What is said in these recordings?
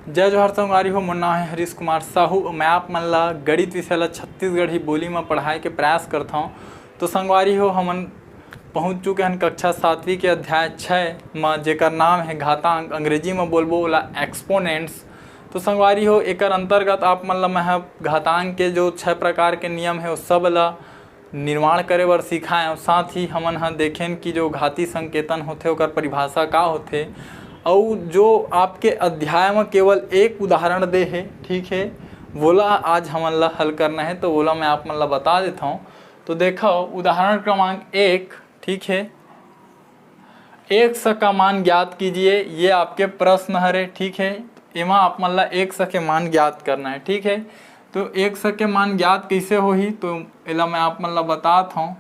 जय जोहार संगवारी हो। मोर नाम है हरीश कुमार साहू। मैं आप मन ला गणित विषय ला छत्तीसगढ़ी बोली में पढ़ाए के प्रयास करता हूँ। तो संगवारी हो, हमन पहुँच चुके हैं कक्षा 7वीं के अध्याय 6 में, जेकर नाम है घातांक। अंग्रेजी में बोलबो ओला एक्सपोनेंट्स। तो संगवारी हो, एकर अंतर्गत आप मन ला मैं घातांक के जो 6 प्रकार के नियम है उस सब ला निर्माण करे बर सिखाएं। और साथ ही हमन ह देखें कि जो घाती संकेतन होते ओकर परिभाषा का होते, और जो आपके अध्याय में केवल एक उदाहरण दे है, ठीक है, वोला आज हमन ला हल करना है। तो वोला मैं आप मन ला बता देता हूँ। तो देखो उदाहरण क्रमांक 1, ठीक है, x का मान ज्ञात कीजिए। ये आपके प्रश्न हरे, ठीक है। एमा आप मन ला x के मान ज्ञात करना है, ठीक है। तो x के मान ज्ञात कैसे होही, तो एला मैं आप मन ला बतात हूँ।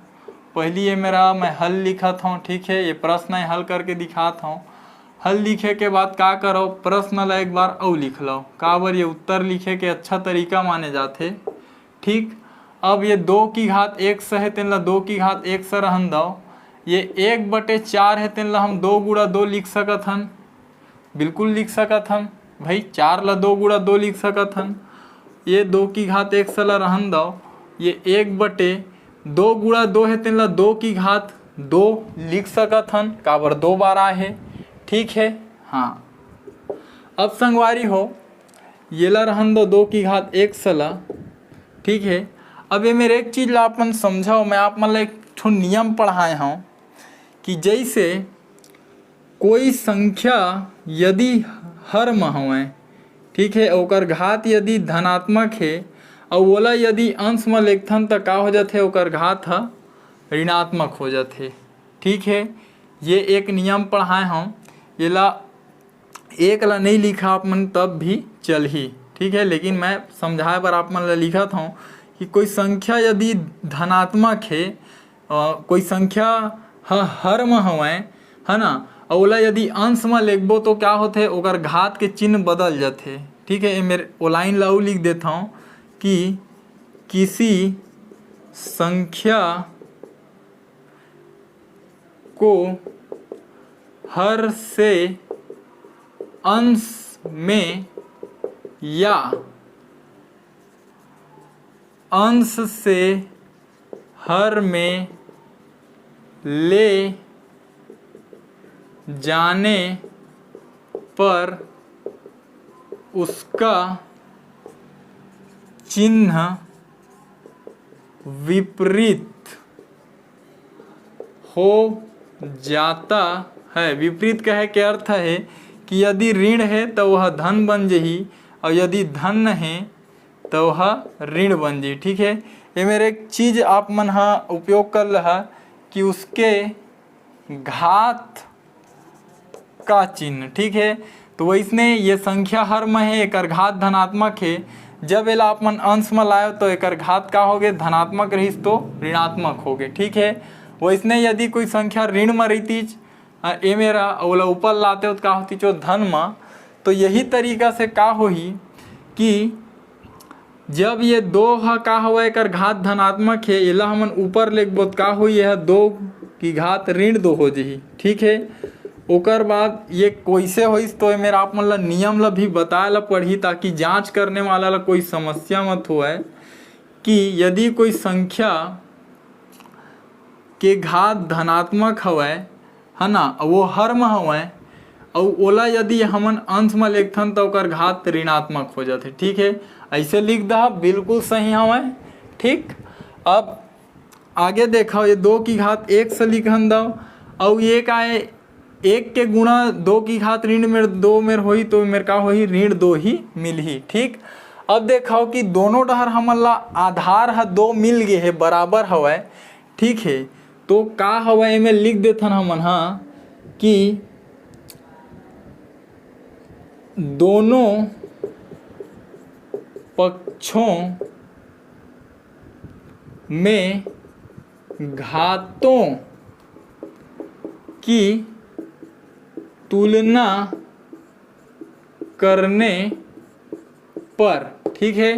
पहली ये मेरा मैं हल लिखत हूँ, ठीक है। ये प्रश्न है, हल करके दिखात हूँ। हल लिखे के बाद का करो, प्रश्न ला एक बार और लिख लो। का बर ये उत्तर लिखे के अच्छा तरीका माने जाते, ठीक। अब ये 2 की घात x है, तेन ला 2 की घात x रहन दो। ये 1/4 है, तेन ला हम 2 गुणा 2 लिख सकत हन, बिल्कुल लिख सकत हन भाई। 4 ला 2 गुणा 2 लिख सकत हन। ये 2 की घात x ला रहन दो। ये 1/2 गुणा 2 है, तेन ला 2 की घात 2 लिख सकत हन। का बर 2 बार आहे, ठीक है। हाँ, अब संगवारी हो, ये ला रहन दो 2 की घात x ला, ठीक है। अब ये मेरे एक चीज़ ला अपन समझाओ। मैं आप मन ला एक ठो नियम पढ़ाए हूँ कि जैसे कोई संख्या यदि हर में होवे, ठीक है, ओकर घात यदि धनात्मक है और ओला यदि अंश में लिखथन तो का हो जाते, ओकर घात ह ऋणात्मक हो जाते, ठीक है। ये एक नियम पढ़ाए हम। ये ला एक ला नहीं लिखा आप मन तब भी चल ही, ठीक है, लेकिन मैं समझाए बर आप मन ला लिखत हूँ कि कोई संख्या यदि धनात्मक है, कोई संख्या हर में होवे, है ना, और ओला यदि अंश में लिखबो तो क्या होते, ओकर घात के चिन्ह बदल जाते, ठीक है। ये मेरे ओ लाइन ला लिख देता हूँ कि किसी संख्या को हर से अंश में या अंश से हर में ले जाने पर उसका चिन्ह विपरीत हो जाता है। विपरीत कहे के अर्थ है कि यदि ऋण है तो वह धन बन जाही, और यदि धन है तो वह ऋण बन जाही, ठीक है। ये मेरे एक चीज़ आप मन हा उपयोग कर रहा कि उसके घात का चिन्ह, ठीक है। तो वैसने ये संख्या हर में है, एकर घात धनात्मक है। जब एला आप मन अंश में लाए तो एकर घात का होगे, धनात्मक रहीस तो ऋणात्मक होगे, ठीक है। वैसने यदि कोई संख्या ऋण में रहती ए मेरा ओला ऊपर लाते हो तो का होती जो धन में। तो यही तरीका से का होही कि जब ये 2 हा का हुआ एकर घात धनात्मक है, एला हमन ऊपर लिखबो तो का होई, यह 2 की घात ऋण 2 हो जाही, ठीक है। ओकर बाद ये कैसे होइस तो मेरा आप मन ला नियम ला भी बताए ला पढ़ी, ताकि जांच करने वाला ला कोई समस्या मत होए कि यदि कोई संख्या के घात धनात्मक हवै, है ना, वो हर में हवै, और ओला यदि हमन अंश में लिखथन तो ओकर घात ऋणात्मक हो जाते, ठीक है। ऐसे लिख दहा, बिल्कुल सही हवै, ठीक। अब आगे देखो, ये 2 की घात 1 से लिखन दो, और ये का है 1 के गुणा 2 की घात ऋण में 2 में होई तो मेरे का होई ऋण 2 ही मिलही, ठीक। अब देखो कि दोनों डहर हमन ला आधार है 2 मिल गए है, बराबर हवै, ठीक है। तो का हवै में लिख देथन हमन हाँ कि दोनों पक्षों में घातों की तुलना करने पर, ठीक है।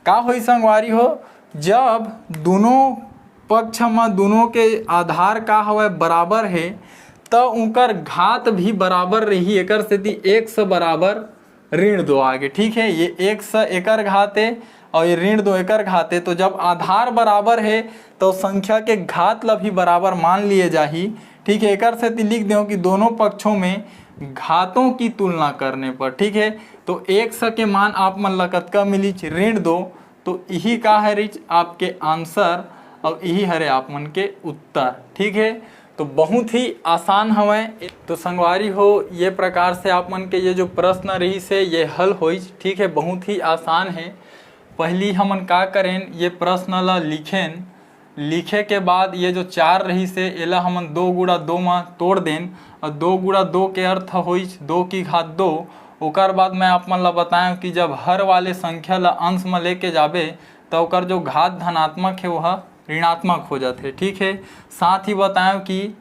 का होई संगवारी हो, जब दोनों पक्ष में दोनों के आधार का हवै बराबर है तो उनकर घात भी बराबर रही, एकर सेती 1 से बराबर ऋण 2 आगे। ठीक है, ये 1 एकर घात है और ये ऋण 2 एकर घात है। तो जब आधार बराबर है तो संख्या के घात ला भी बराबर मान लिए जाही। ठीक है, एकर से लिख दो कि दोनों पक्षों में घातों की तुलना करने पर, ठीक है, तो 1 के मान आप मन ला कतका मिली ऋण 2। तो यही का है रिच आपके आंसर और यही हरे आप मन के उत्तर। ठीक है, तो बहुत ही आसान हवे। तो संगवारी हो, ये प्रकार से आप मन के ये जो प्रश्न रही से ये हल होई। ठीक है, बहुत ही आसान है। पहली हमन का करें, ये प्रश्न ला लिखें, लिखे के बाद ये जो 4 रही से एला हमन 2 गुणा 2 में तोड़ दें और 2 गुणा 2 के अर्थ होई 2 की घात 2। ओकर बाद मैं आप मन ला बताएं कि जब हर वाले संख्या ला अंश में लेके जाबे तो ओकर जो घात धनात्मक है वह ऋणात्मक हो जाते। ठीक है, साथ ही बताएं कि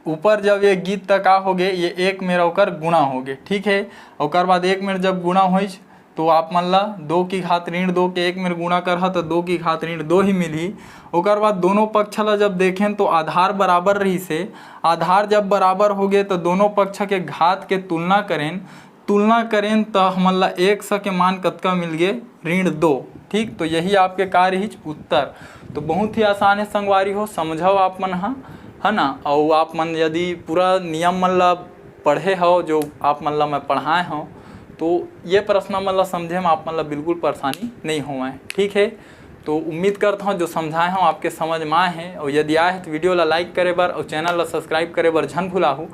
ऊपर जब ये गीत तक आ हो गए, ये 1 मेरा ओकर गुणा हो गए। ठीक है, ओकर बाद 1 मेर जब गुणा हो तो आप मन ला 2 की घात ऋण 2 के 1 मेर गुणा करहा तो 2 की घात ऋण 2 ही मिली। ओकर बाद दोनों पक्ष ला जब देखें तो आधार बराबर रही से, आधार जब बराबर हो गए तो दोनों पक्ष के घात के तुलना करें तो हमन ला 1 के मान कतका मिल गए ऋण 2। ठीक, तो यही आपके कार्य ही उत्तर। तो बहुत ही आसान है संगवारी हो, समझाओ आप मन है ना। और आप मन यदि पूरा नियम मन ला पढ़े हो जो आप मन ला मैं पढ़ाए हो तो ये प्रश्न मन ला समझे में आप मन ला बिल्कुल परेशानी नहीं होवे। ठीक है, तो उम्मीद करता हूँ जो समझाए हूँ आपके समझ में आए हैं। और यदि आए हैं तो वीडियो ला लाइक करे बर और चैनल ला सब्सक्राइब करे बर झन भुलाहू।